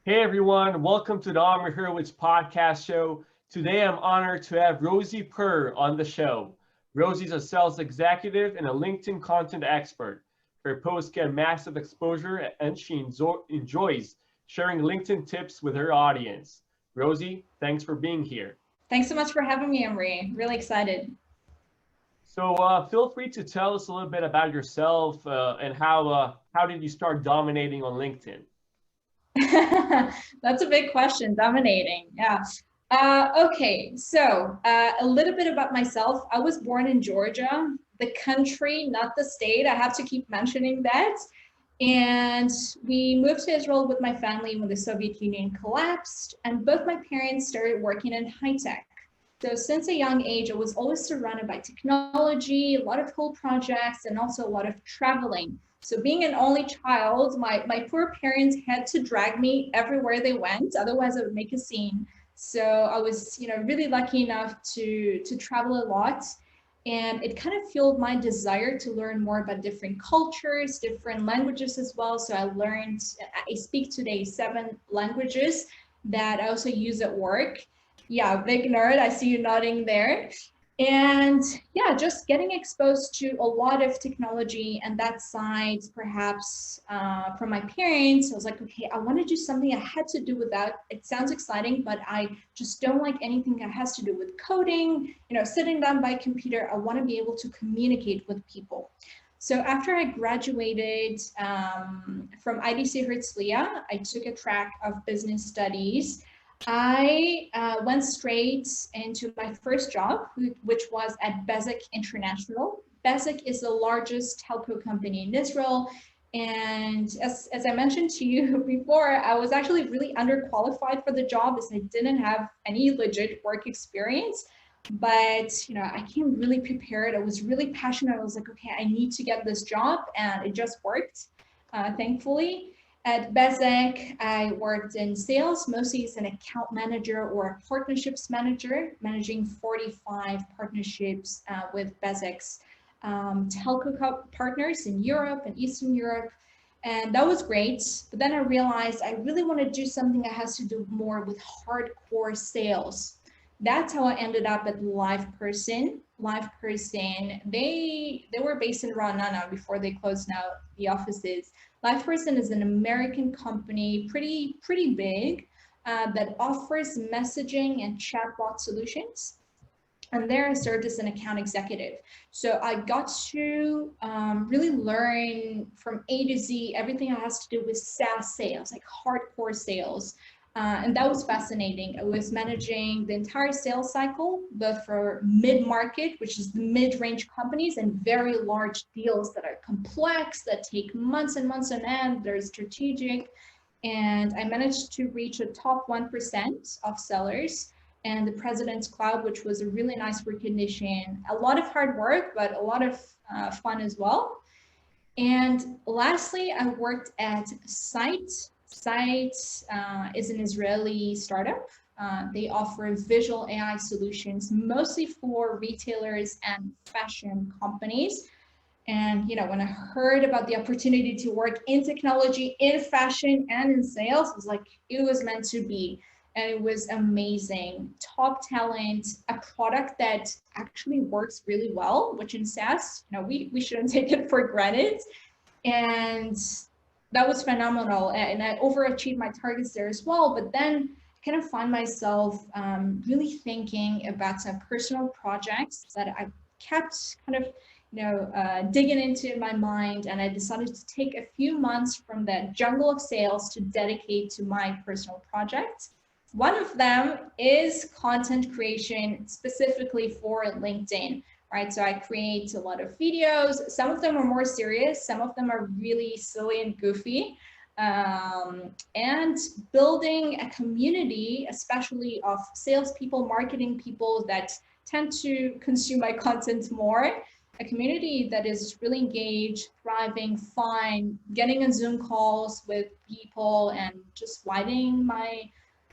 Hey everyone, welcome to the Omri Hurwitz podcast show. Today I'm honored to have Rosie Purr on the show. Rosie's a sales executive and a LinkedIn content expert. Her posts get massive exposure and she enjoys sharing LinkedIn tips with her audience. Rosie, thanks for being here. Thanks so much for having me, Omri. Really excited. So feel free to tell us a little bit about yourself and how did you start dominating on LinkedIn? That's a big question, dominating. Yeah. Okay, so a little bit about myself. I was born in Georgia, the country, not the state. I have to keep mentioning that. And we moved to Israel with my family when the Soviet Union collapsed, and both my parents started working in high tech. So since a young age, I was always surrounded by technology, a lot of cool projects, and also a lot of traveling. So being an only child, my poor parents had to drag me everywhere they went, otherwise I would make a scene. So I was, really lucky enough to travel a lot. And it kind of fueled my desire to learn more about different cultures, different languages as well. So I speak today 7 languages that I also use at work. Yeah, big nerd. I see you nodding there. And yeah, just getting exposed to a lot of technology and that side, perhaps from my parents. I was like, okay, I want to do something that had to do with that. It sounds exciting, but I just don't like anything that has to do with coding, sitting down by a computer. I want to be able to communicate with people. So after I graduated from IDC Herzliya, I took a track of business studies. I went straight into my first job, which was at Bezeq International. Bezeq is the largest telco company in Israel. And as I mentioned to you before, I was actually really underqualified for the job as I didn't have any legit work experience. But I came really prepared. I was really passionate. I was like, okay, I need to get this job, and it just worked, thankfully. At Bezeq, I worked in sales, mostly as an account manager or a partnerships manager, managing 45 partnerships with Bezeq's telco partners in Europe and Eastern Europe. And that was great. But then I realized I really want to do something that has to do more with hardcore sales. That's how I ended up at LivePerson. LivePerson, they were based in Ra'anana before they closed now the offices. LivePerson is an American company, pretty big, that offers messaging and chatbot solutions. And there I served as an account executive. So I got to really learn from A to Z everything that has to do with SaaS sales, like hardcore sales. And that was fascinating. I was managing the entire sales cycle, both for mid-market, which is the mid-range companies, and very large deals that are complex, that take months and months on end. They're strategic. And I managed to reach a top 1% of sellers and the President's Cloud, which was a really nice recognition. A lot of hard work, but a lot of fun as well. And lastly, I worked at Site. Site is an Israeli startup. They offer visual AI solutions, mostly for retailers and fashion companies. And when I heard about the opportunity to work in technology, in fashion, and in sales, it was like it was meant to be. And it was amazing. Top talent, a product that actually works really well, which in SaaS, we shouldn't take it for granted. And that was phenomenal. And I overachieved my targets there as well. But then I kind of find myself really thinking about some personal projects that I kept kind of digging into in my mind, and I decided to take a few months from that jungle of sales to dedicate to my personal projects. One of them is content creation specifically for LinkedIn, right? So I create a lot of videos. Some of them are more serious. Some of them are really silly and goofy. And building a community, especially of salespeople, marketing people that tend to consume my content more, a community that is really engaged, thriving, fun, getting on Zoom calls with people, and just widening my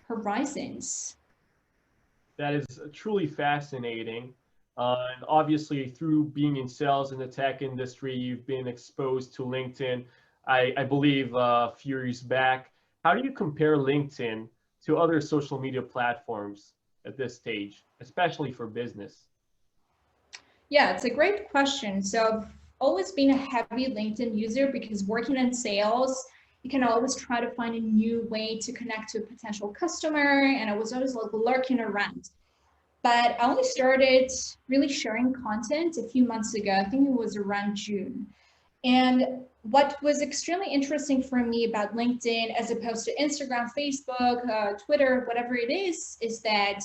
horizons. That is truly fascinating. And obviously, through being in sales in the tech industry, you've been exposed to LinkedIn. I believe a few years back, How do you compare LinkedIn to other social media platforms at this stage, especially for business? Yeah, it's a great question. So I've always been a heavy LinkedIn user because working in sales, you can always try to find a new way to connect to a potential customer. And I was always like lurking around. But I only started really sharing content a few months ago. I think it was around June. And what was extremely interesting for me about LinkedIn, as opposed to Instagram, Facebook, Twitter, whatever it is that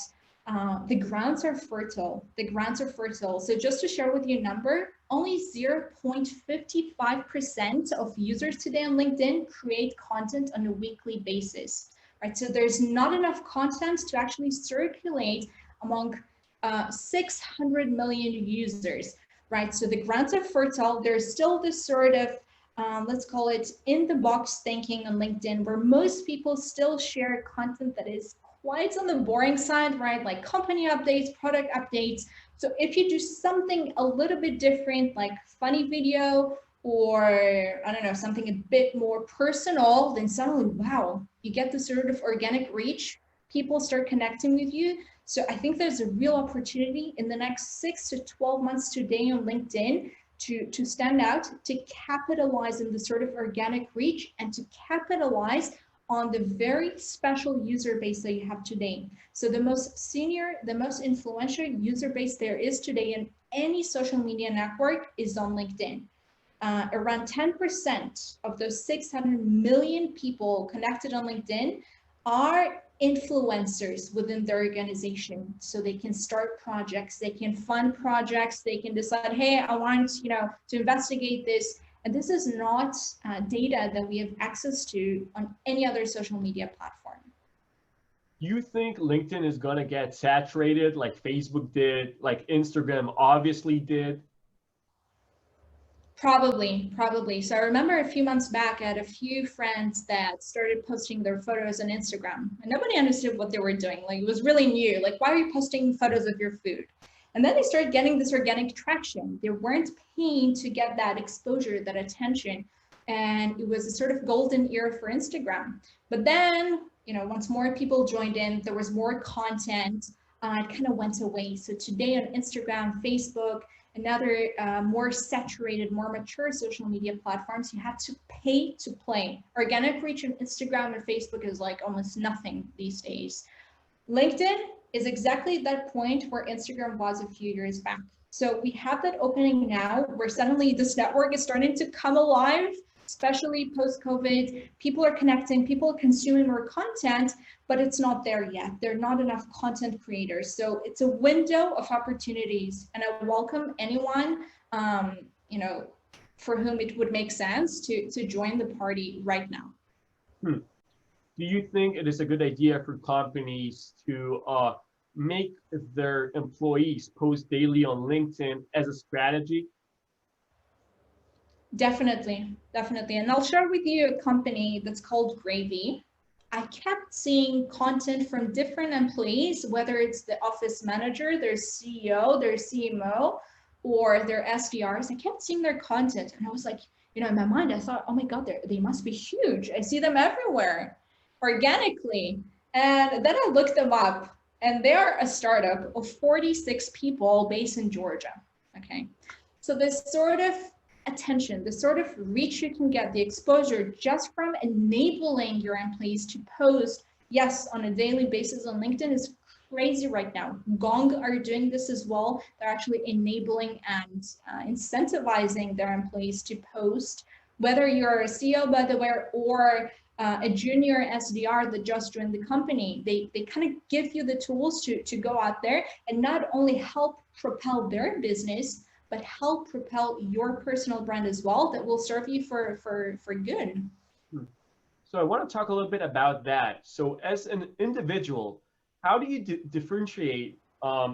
the grounds are fertile. The grounds are fertile. So just to share with you a number, only 0.55% of users today on LinkedIn create content on a weekly basis, right? So there's not enough content to actually circulate among 600 million users, right? So the grounds are fertile. There's still this sort of, let's call it in the box thinking on LinkedIn, where most people still share content that is quite on the boring side, right? Like company updates, product updates. So if you do something a little bit different, like funny video, or I don't know, something a bit more personal, then suddenly, wow, you get this sort of organic reach. People start connecting with you. So I think there's a real opportunity in the next 6 to 12 months today on LinkedIn to stand out, to capitalize on the sort of organic reach and to capitalize on the very special user base that you have today. So the most senior, the most influential user base there is today in any social media network is on LinkedIn. Around 10% of those 600 million people connected on LinkedIn are influencers within their organization. So they can start projects, they can fund projects, they can decide, hey, I want, to investigate this. And this is not data that we have access to on any other social media platform. Do you think LinkedIn is going to get saturated like Facebook did, like Instagram obviously did? Probably. So I remember a few months back, I had a few friends that started posting their photos on Instagram, and nobody understood what they were doing. Like, it was really new. Like, why are you posting photos of your food? And then they started getting this organic traction. They weren't paying to get that exposure, that attention. And it was a sort of golden era for Instagram. But then, once more people joined in, there was more content, it kind of went away. So today on Instagram, Facebook, and other more saturated, more mature social media platforms, you have to pay to play. Organic reach on Instagram and Facebook is like almost nothing these days. LinkedIn is exactly that point where Instagram was a few years back. So we have that opening now where suddenly this network is starting to come alive, especially post-COVID. People are connecting, people are consuming more content, but it's not there yet. There are not enough content creators. So it's a window of opportunities, and I welcome anyone, for whom it would make sense to join the party right now. Do you think it is a good idea for companies to make their employees post daily on LinkedIn as a strategy? Definitely. And I'll share with you a company that's called Gravy. I kept seeing content from different employees, whether it's the office manager, their CEO, their CMO, or their SDRs. I kept seeing their content, and I was like, in my mind, I thought, oh my God, they must be huge. I see them everywhere, organically. And then I looked them up, and they are a startup of 46 people based in Georgia. Okay. So this sort of attention, the sort of reach you can get, the exposure just from enabling your employees to post, yes, on a daily basis on LinkedIn is crazy right now. Gong are doing this as well. They're actually enabling and incentivizing their employees to post, whether you're a CEO, by the way, or a junior SDR that just joined the company. They kind of give you the tools to go out there and not only help propel their business, but help propel your personal brand as well that will serve you for good. So I want to talk a little bit about that. So as an individual, how do you differentiate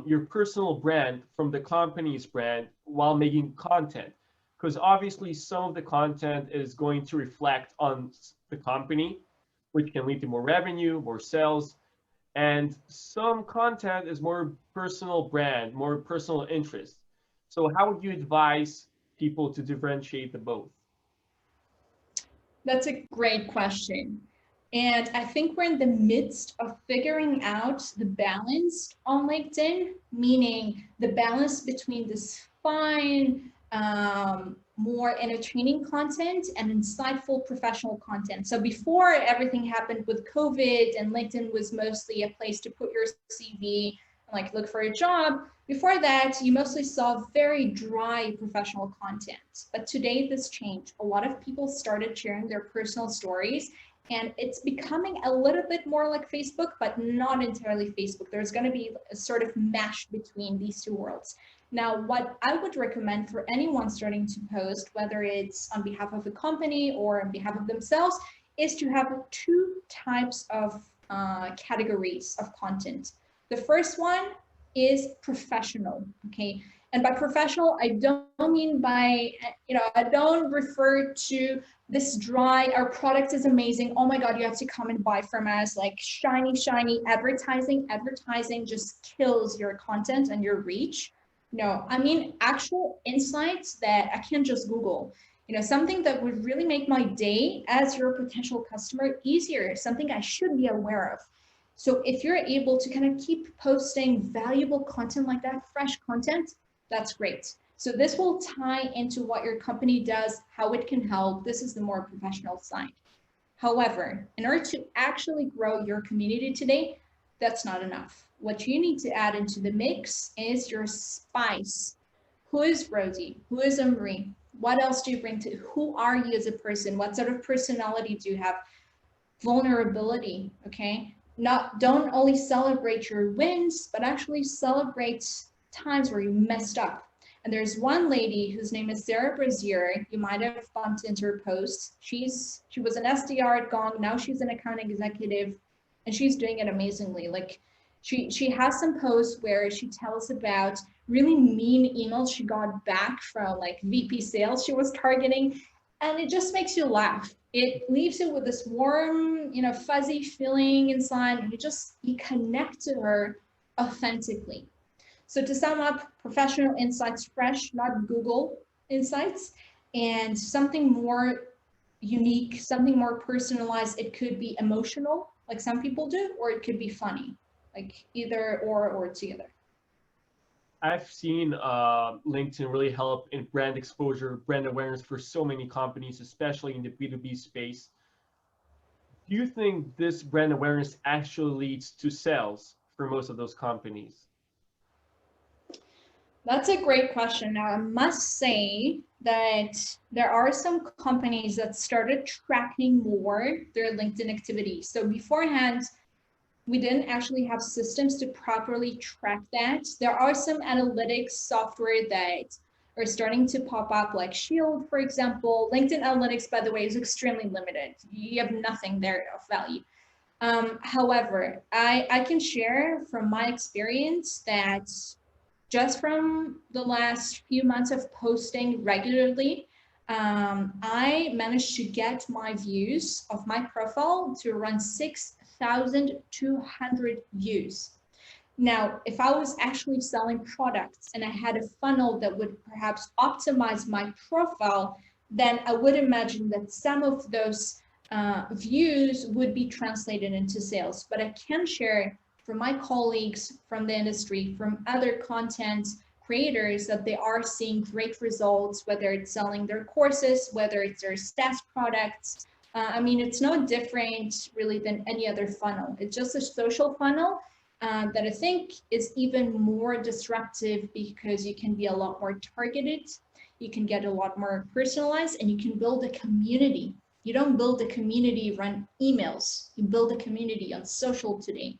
your personal brand from the company's brand while making content? Because obviously some of the content is going to reflect on the company, which can lead to more revenue, more sales, and some content is more personal brand, more personal interest. So how would you advise people to differentiate the both? That's a great question. And I think we're in the midst of figuring out the balance on LinkedIn, meaning the balance between this fine, more entertaining content and insightful professional content. So before everything happened with COVID and LinkedIn was mostly a place to put your CV and like look for a job, before that, you mostly saw very dry professional content. But today this changed. A lot of people started sharing their personal stories, and it's becoming a little bit more like Facebook, but not entirely Facebook. There's going to be a sort of mesh between these two worlds. Now, what I would recommend for anyone starting to post, whether it's on behalf of a company or on behalf of themselves, is to have two types of categories of content. The first one is professional, okay? And by professional, I don't mean by, I don't refer to this dry, our product is amazing, oh my God, you have to come and buy from us, like shiny, shiny advertising. Advertising just kills your content and your reach. No, I mean actual insights that I can't just Google. Something that would really make my day as your potential customer easier, something I should be aware of. So if you're able to kind of keep posting valuable content like that, fresh content, that's great. So this will tie into what your company does, how it can help. This is the more professional side. However, in order to actually grow your community today, that's not enough. What you need to add into the mix is your spice. Who is Rosie? Who is Omri? What else do you bring to, who are you as a person? What sort of personality do you have? Vulnerability, okay? Don't only celebrate your wins, but actually celebrate times where you messed up. And there's one lady whose name is Sarah Brazier. You might have bumped into her posts. She was an SDR at Gong. Now she's an account executive, and she's doing it amazingly. Like she has some posts where she tells about really mean emails she got back from like VP sales she was targeting, and it just makes you laugh. It leaves you with this warm, fuzzy feeling inside, and you connect to her authentically. So to sum up, professional insights, fresh, not Google insights, and something more unique, something more personalized. It could be emotional, like some people do, or it could be funny, like either or together. I've seen LinkedIn really help in brand exposure, brand awareness for so many companies, especially in the B2B space. Do you think this brand awareness actually leads to sales for most of those companies? That's a great question. Now, I must say that there are some companies that started tracking more their LinkedIn activity. So beforehand, we didn't actually have systems to properly track that. There are some analytics software that are starting to pop up, like Shield, for example. LinkedIn Analytics, by the way, is extremely limited. You have nothing there of value. However, I can share from my experience that just from the last few months of posting regularly, I managed to get my views of my profile to around 6,200 views. Now, if I was actually selling products and I had a funnel that would perhaps optimize my profile, then I would imagine that some of those views would be translated into sales. But I can share from my colleagues from the industry, from other content creators, that they are seeing great results, whether it's selling their courses, whether it's their SaaS products. I mean, it's no different really than any other funnel. It's just a social funnel that I think is even more disruptive because you can be a lot more targeted, you can get a lot more personalized, and you can build a community. You don't build a community run emails, you build a community on social today.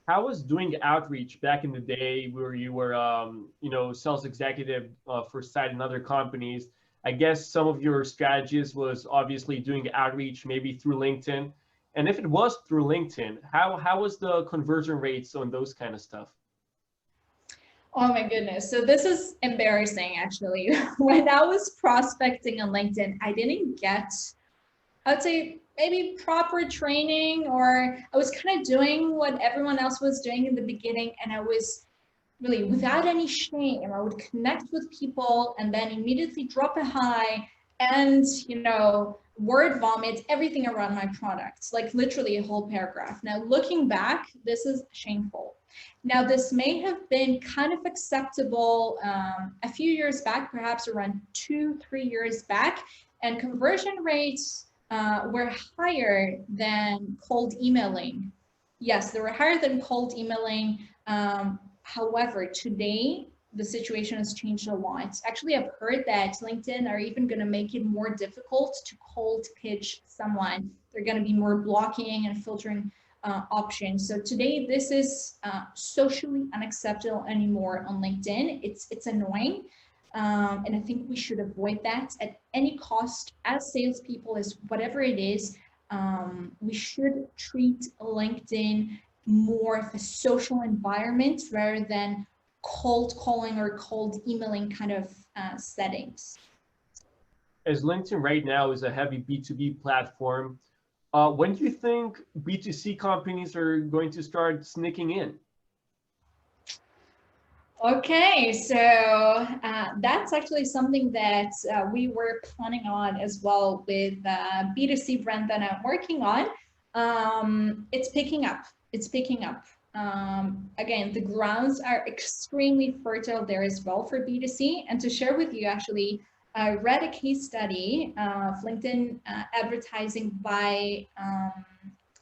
How was doing outreach back in the day where you were, sales executive for Site and other companies? I guess some of your strategies was obviously doing outreach, maybe through LinkedIn. And if it was through LinkedIn, how was the conversion rates on those kind of stuff? Oh my goodness. So this is embarrassing, actually. When I was prospecting on LinkedIn, I didn't get, I would say, maybe proper training, or I was kind of doing what everyone else was doing in the beginning, and I was really without any shame. I would connect with people and then immediately drop a hi and word vomit, everything around my products, like literally a whole paragraph. Now, looking back, this is shameful. Now, this may have been kind of acceptable a few years back, perhaps around 2-3 years back, and conversion rates were higher than cold emailing. Yes, they were higher than cold emailing. However, today, the situation has changed a lot. Actually, I've heard that LinkedIn are even going to make it more difficult to cold pitch someone. They're going to be more blocking and filtering options. So today, this is socially unacceptable anymore on LinkedIn. It's annoying. And I think we should avoid that at any cost as salespeople, as whatever it is. We should treat LinkedIn more of a social environment rather than cold calling or cold emailing kind of settings. As LinkedIn right now is a heavy B2B platform, when do you think B2C companies are going to start sneaking in? Okay, so that's actually something that we were planning on as well with B2C brand that I'm working on. It's picking up. It's picking up. Again, the grounds are extremely fertile there as well for B2C. And to share with you, actually, I read a case study of LinkedIn advertising by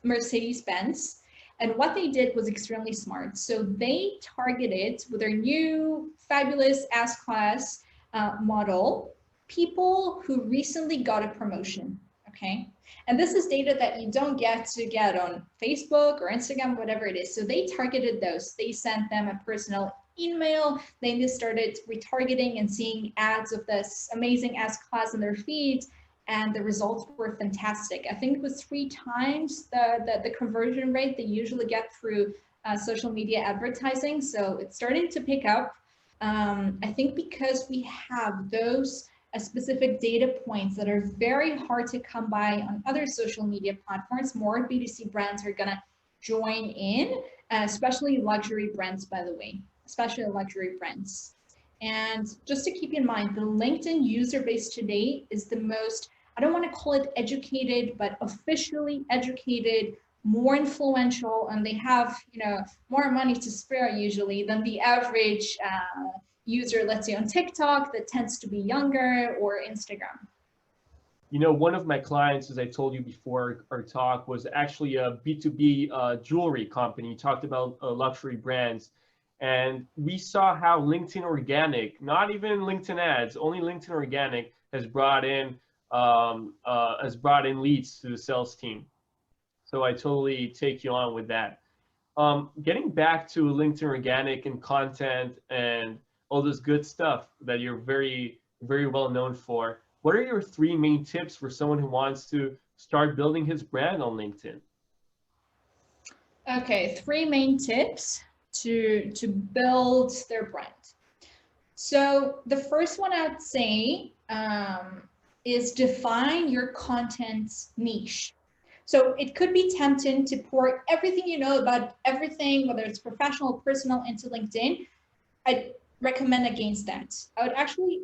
Mercedes-Benz. And what they did was extremely smart. So they targeted with their new fabulous S-Class model, people who recently got a promotion, okay? And this is data that you don't get on Facebook or Instagram, whatever it is. So they targeted those. They sent them a personal email. They just started retargeting and seeing ads of this amazing S-Class in their feed. And the results were fantastic. I think it was 3 times the conversion rate they usually get through social media advertising. So it's starting to pick up. I think because we have those specific data points that are very hard to come by on other social media platforms, more B2C brands are gonna join in, especially luxury brands, by the way, especially luxury brands. And just to keep in mind, the LinkedIn user base today is the most, I don't want to call it educated, but officially educated, more influential, and they have, you know, more money to spare usually than the average user, let's say on TikTok, that tends to be younger, or Instagram. You know, one of my clients, as I told you before our talk, was actually a B2B jewelry company. You talked about luxury brands. And we saw how LinkedIn Organic, not even LinkedIn ads, only LinkedIn Organic has brought in leads to the sales team. So I totally take you on with that. Getting back to LinkedIn Organic and content and all this good stuff that you're very, very well known for, what are your 3 main tips for someone who wants to start building his brand on LinkedIn? Okay, 3 main tips to build their brand. So the first one I'd say is define your content niche. So it could be tempting to pour everything you know about everything, whether it's professional or personal, into LinkedIn. I'd recommend against that. I would actually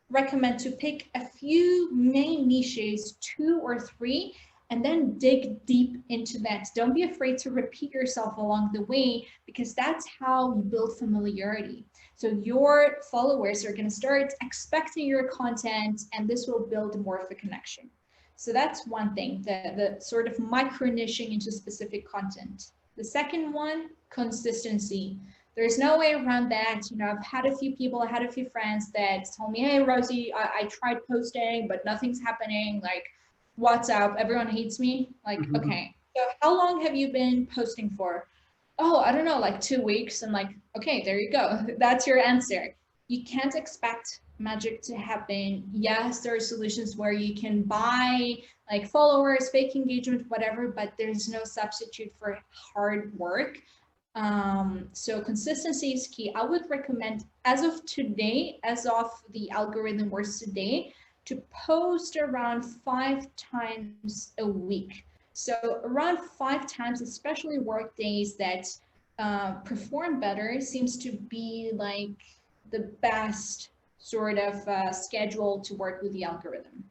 recommend to pick a few main niches, 2 or 3, and then dig deep into that. Don't be afraid to repeat yourself along the way, because that's how you build familiarity. So your followers are going to start expecting your content, and this will build more of a connection. So that's one thing, the sort of micro niching into specific content. The second one, consistency. There's no way around that. You know, I've had a few people, I had a few friends that told me, hey, Rosie, I tried posting, but nothing's happening. Like, what's up? Everyone hates me. Like, okay, so how long have you been posting for? Oh, I don't know, like 2 weeks. And like, okay, there you go. That's your answer. You can't expect magic to happen. Yes, there are solutions where you can buy like followers, fake engagement, whatever, but there's no substitute for hard work. So consistency is key. I would recommend, as of today, as of the algorithm works today, to post around 5 times a week. So around 5 times, especially work days that perform better, seems to be like the best sort of schedule to work with the algorithm.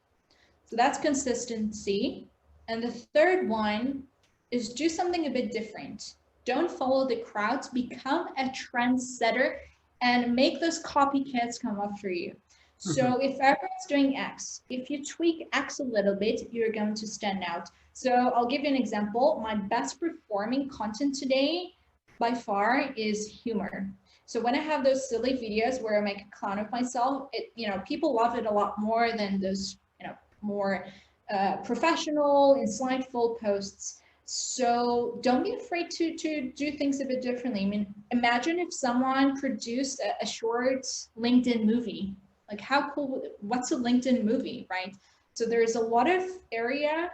So that's consistency. And the third one is do something a bit different. Don't follow the crowds, become a trendsetter and make those copycats come after you. So if everyone's doing X, if you tweak X a little bit, you're going to stand out. So I'll give you an example. My best performing content today by far is humor. So when I have those silly videos where I make a clown of myself, people love it a lot more than those, more professional, insightful posts. So don't be afraid to do things a bit differently. I mean, imagine if someone produced a short LinkedIn movie. Like how cool, what's a LinkedIn movie, right? So there's a lot of area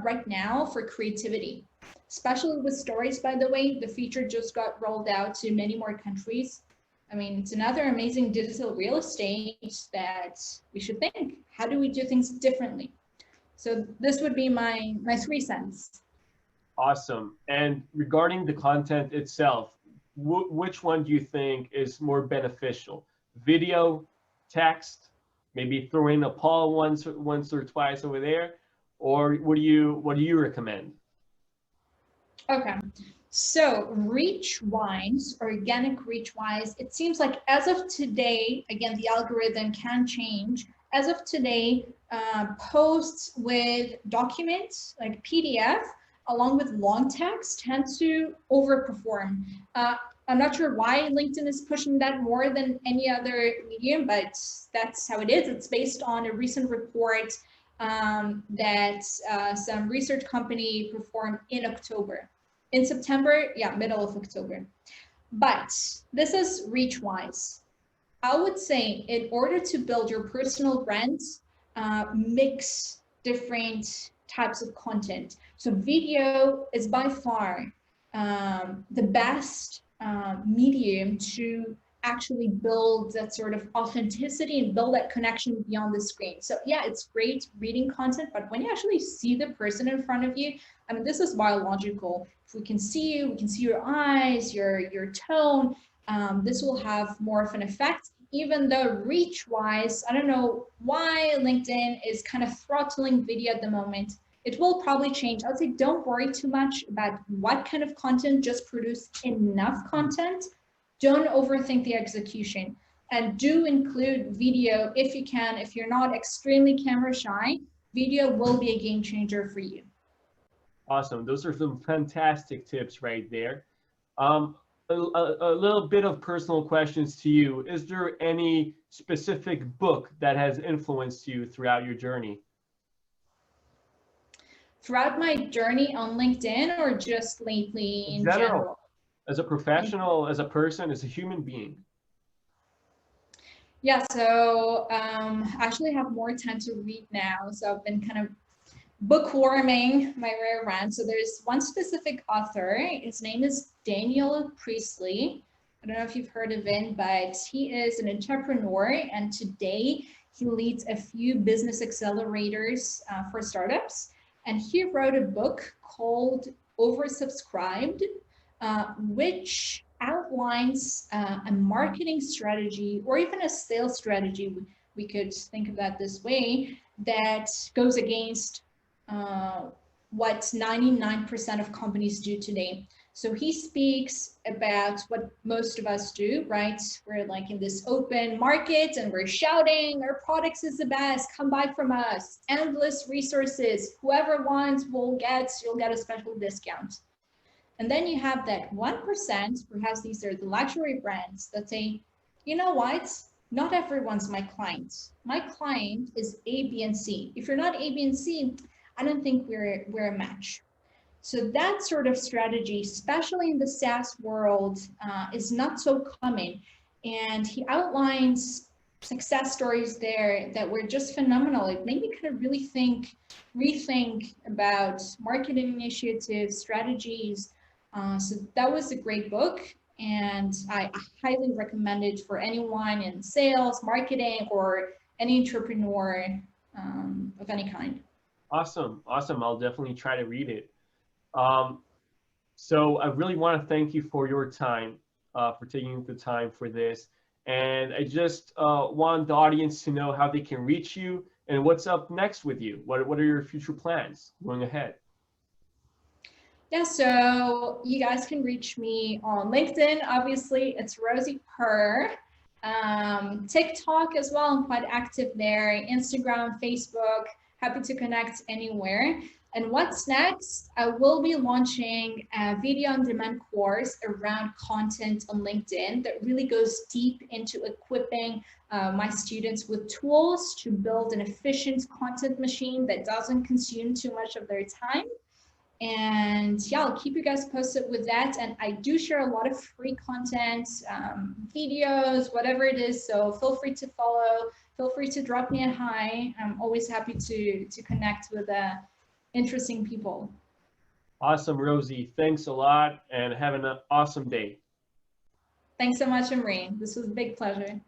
right now for creativity, especially with stories, by the way. The feature just got rolled out to many more countries. I mean, it's another amazing digital real estate that we should think, how do we do things differently? So this would be my 3 cents. Awesome. And regarding the content itself, which one do you think is more beneficial? Video, text, maybe throw in a poll once or twice over there, or what do you recommend? Okay, so reach-wise, organic reach-wise, it seems like as of today, again, the algorithm can change. As of today, posts with documents like PDF along with long text tend to overperform. I'm not sure why LinkedIn is pushing that more than any other medium, but that's how it is. It's based on a recent report that some research company performed in October. In September, yeah, middle of October. But this is reach-wise. I would say in order to build your personal brand, mix different types of content. So video is by far the best medium to actually build that sort of authenticity and build that connection beyond the screen. So yeah, it's great reading content, but when you actually see the person in front of you, I mean, this is biological. If we can see you, we can see your eyes, your tone, this will have more of an effect. Even though reach-wise, I don't know why LinkedIn is kind of throttling video at the moment. It will probably change. I would say don't worry too much about what kind of content, just produce enough content. Don't overthink the execution, and do include video if you can. If you're not extremely camera shy, video will be a game changer for you. Awesome. Those are some fantastic tips right there. A little bit of personal questions to you. Is there any specific book that has influenced you throughout your journey? Throughout my journey on LinkedIn, or just lately in general? As a professional, as a person, as a human being? Yeah, so I actually have more time to read now. So I've been kind of bookworming my way around. So there's one specific author. His name is Daniel Priestley. I don't know if you've heard of him, but he is an entrepreneur, and today he leads a few business accelerators for startups. And he wrote a book called Oversubscribed, which outlines a marketing strategy, or even a sales strategy, we could think of that this way, that goes against what 99% of companies do today. So he speaks about what most of us do, right? We're like in this open market and we're shouting, our products is the best, come buy from us, endless resources, whoever wants you'll get a special discount. And then you have that 1%, perhaps these are the luxury brands that say, you know what? Not everyone's my client. My client is A, B, and C. If you're not A, B, and C, I don't think we're a match. So that sort of strategy, especially in the SaaS world, is not so common. And he outlines success stories there that were just phenomenal. It made me kind of really rethink about marketing initiatives, strategies. So that was a great book, and I highly recommend it for anyone in sales, marketing, or any entrepreneur of any kind. Awesome. I'll definitely try to read it. So I really want to thank you for your time, for taking the time for this. And I just want the audience to know how they can reach you and what's up next with you? What are your future plans going ahead? Yeah, so you guys can reach me on LinkedIn. Obviously, it's Rosie Purr. TikTok as well, I'm quite active there. Instagram, Facebook, happy to connect anywhere. And what's next? I will be launching a video on demand course around content on LinkedIn that really goes deep into equipping my students with tools to build an efficient content machine that doesn't consume too much of their time. And yeah, I'll keep you guys posted with that. And I do share a lot of free content, videos, whatever it is. So feel free to follow, feel free to drop me a hi. I'm always happy to connect with interesting people. Awesome, Rosie. Thanks a lot and have an awesome day. Thanks so much, Omri. This was a big pleasure.